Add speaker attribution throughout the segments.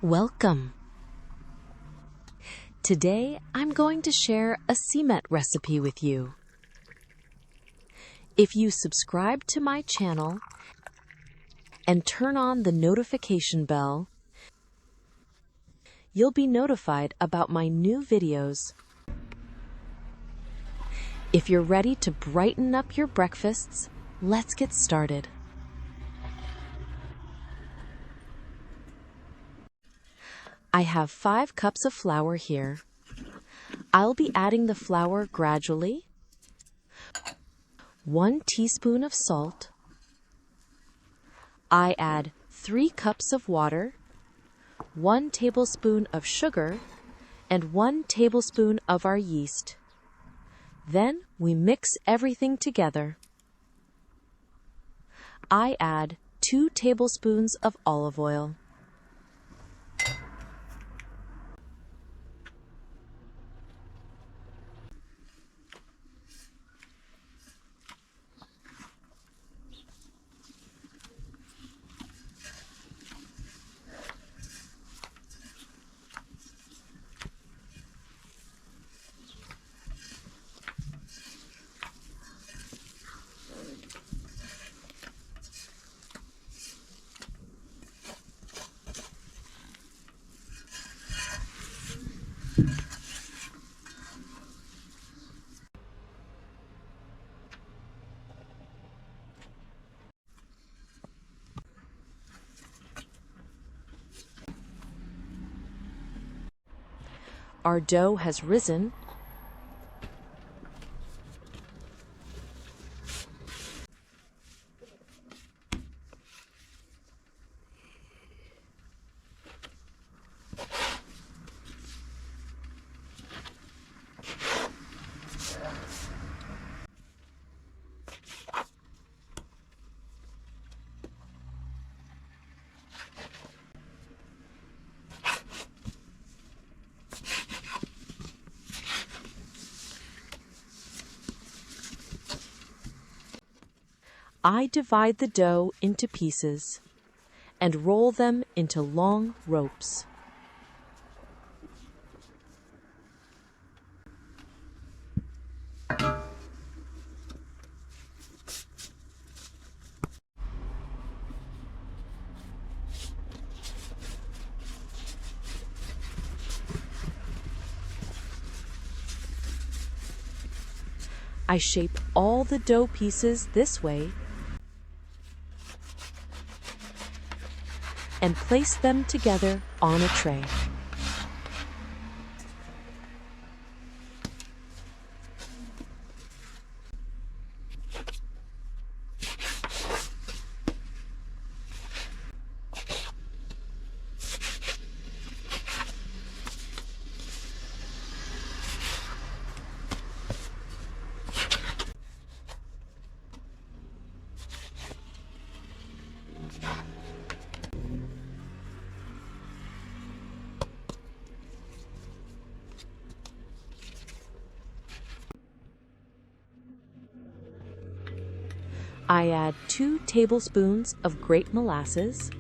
Speaker 1: Welcome! Today I'm going to share a Simit recipe with you. If you subscribe to my channel and turn on the notification bell, you'll be notified about my new videos. If you're ready to brighten up your breakfasts, let's get started. I have 5 cups of flour here. I'll be adding the flour gradually. 1 teaspoon of salt. I add 3 cups of water, 1 tablespoon of sugar, and 1 tablespoon of our yeast. Then we mix everything together. I add 2 tablespoons of olive oil. Our dough has risen. I divide the dough into pieces and roll them into long ropes. I shape all the dough pieces this way and place them together on a tray. I add 2 tablespoons of grape molasses,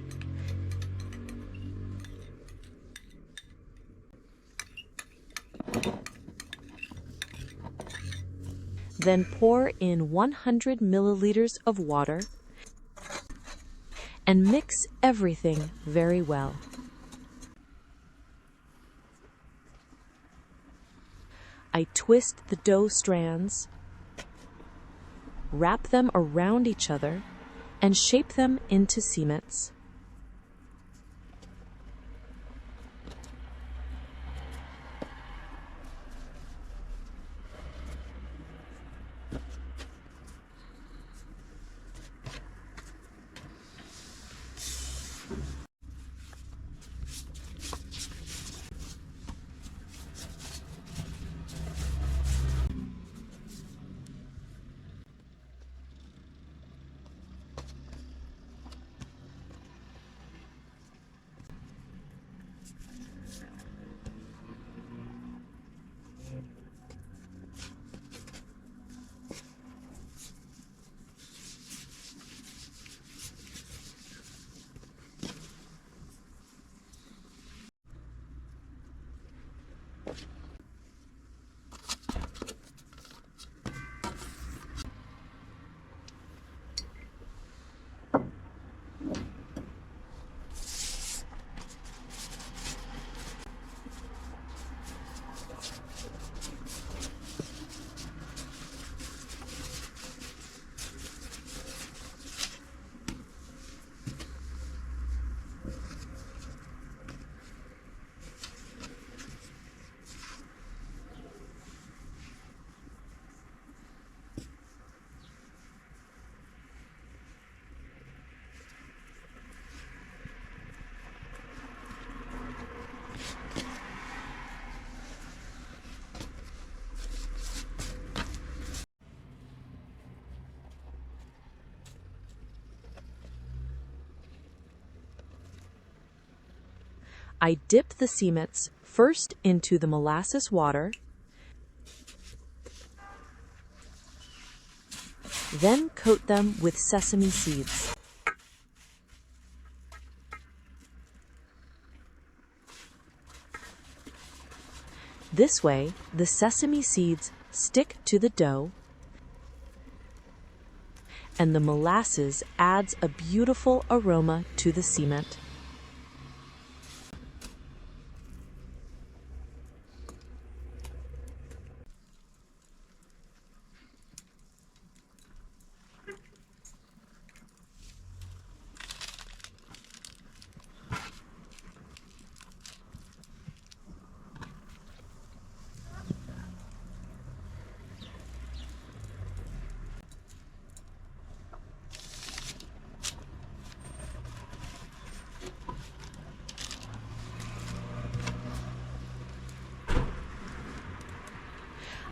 Speaker 1: then pour in 100 milliliters of water and mix everything very well. I twist the dough strands, wrap them around each other, and shape them into simits. I dip the simits first into the molasses water, then coat them with sesame seeds. This way, the sesame seeds stick to the dough, and the molasses adds a beautiful aroma to the simit.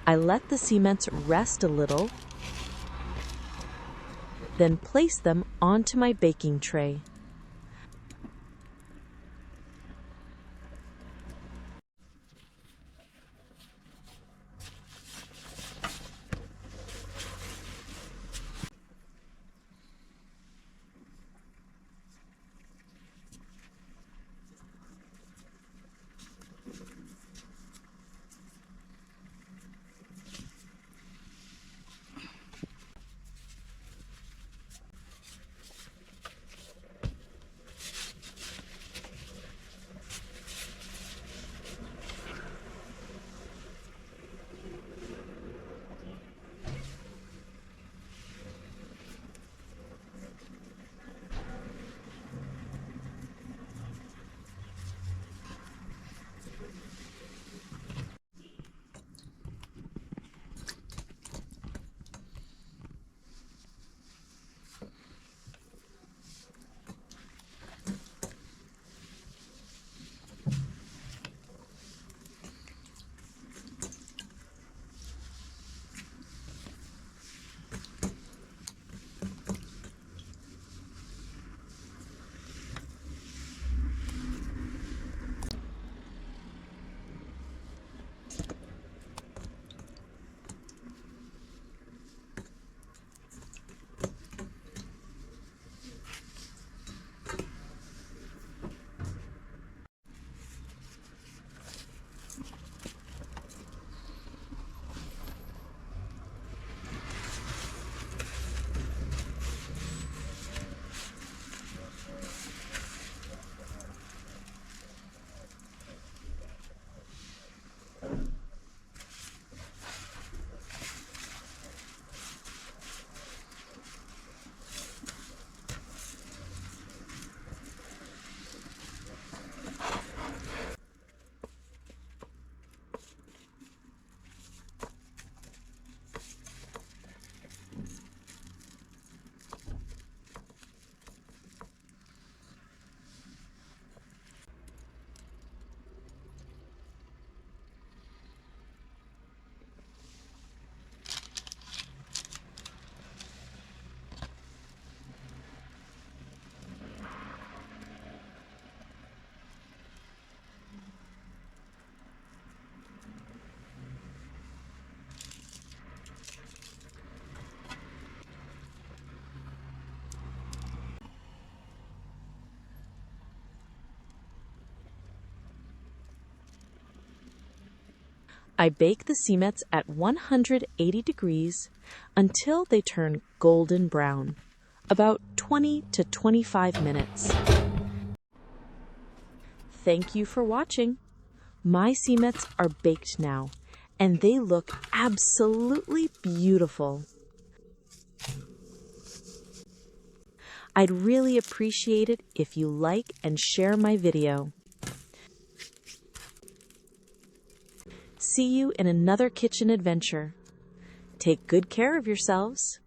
Speaker 1: I let the simits rest a little, then place them onto my baking tray. I bake the simits at 180 degrees until they turn golden brown, about 20 to 25 minutes. Thank you for watching. My simits are baked now, and they look absolutely beautiful. I'd really appreciate it if you like and share my video. See you in another kitchen adventure. Take good care of yourselves.